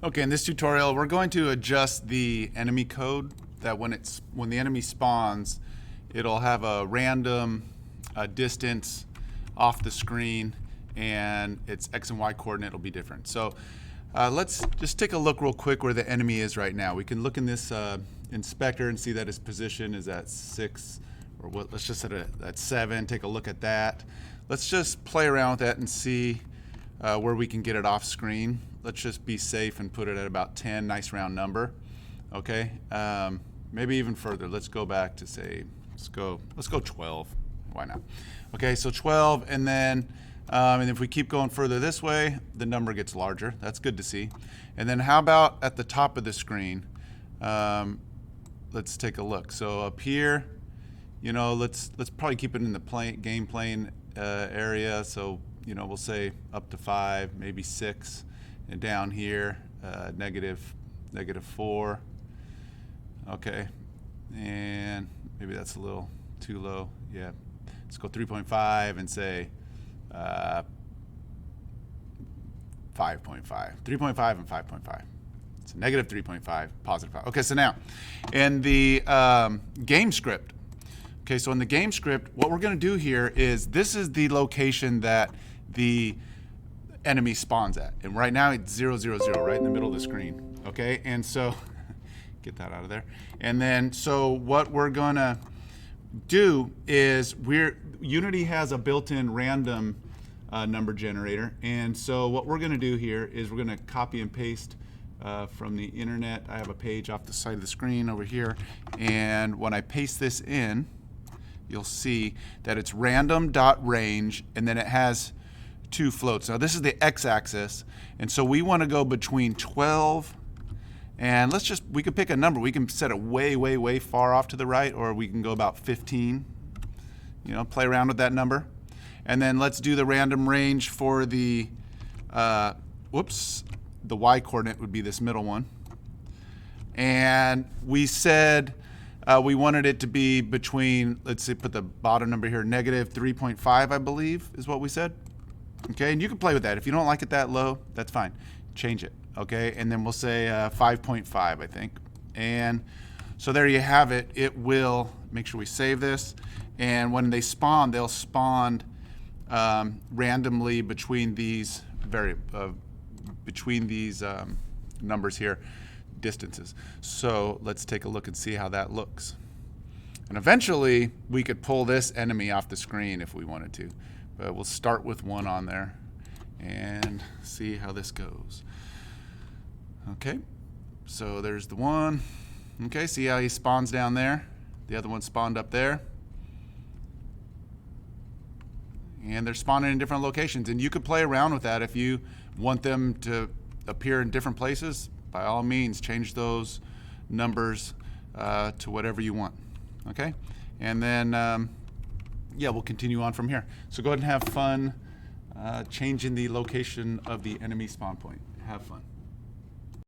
Okay, in this tutorial, we're going to adjust the enemy code that when the enemy spawns, it'll have a random distance off the screen, and its X and Y coordinate will be different. So let's just take a look real quick where the enemy is right now. We can look in this inspector and see that his position is at 6, or what? Let's just set it at 7. Take a look at that. Let's just play around with that and see where we can get it off screen. Let's just be safe and put it at about 10, nice round number. Okay, maybe even further. Let's go back to say, let's go 12. Why not? Okay, so 12, and then and if we keep going further this way, the number gets larger. That's good to see. And then how about at the top of the screen? Let's take a look. So up here, you know, let's probably keep it in the game plane area. So you know, we'll say up to 5, maybe 6, and down here -4. Okay, and maybe that's a little too low. Yeah, let's go 3.5 and say 5.5. 3.5 and 5.5. It's -3.5, +5. Okay, so now in the game script. Okay, so in the game script, what we're going to do here is this is the location that the enemy spawns at, and right now it's 0, 0, 0, right in the middle of the screen. Okay, and so get that out of there. And then so what we're gonna do is Unity has a built-in random number generator, and so what we're gonna do here is we're gonna copy and paste from the internet. I have a page off the side of the screen over here, and when I paste this in, you'll see that it's random.range, and then it has 2 floats. Now this is the x-axis, and so we want to go between 12 and we could pick a number. We can set it way, way, way far off to the right, or we can go about 15. You know, play around with that number. And then let's do the random range for the, the y coordinate would be this middle one. And we said we wanted it to be between, let's say, put the bottom number here, -3.5, I believe, is what we said. Okay, and you can play with that. If you don't like it that low, that's fine. Change it, okay? And then we'll say 5.5, I think. And so there you have it. It will, make sure we save this. And when they spawn, they'll spawn randomly between these numbers here, distances. So let's take a look and see how that looks. And eventually, we could pull this enemy off the screen if we wanted to. But we'll start with 1 on there and see how this goes. Okay, so there's the 1. Okay, see how he spawns down there? The other one spawned up there. And they're spawning in different locations. And you could play around with that if you want them to appear in different places. By all means, change those numbers to whatever you want. Okay, and then yeah, we'll continue on from here. So go ahead and have fun changing the location of the enemy spawn point. Have fun.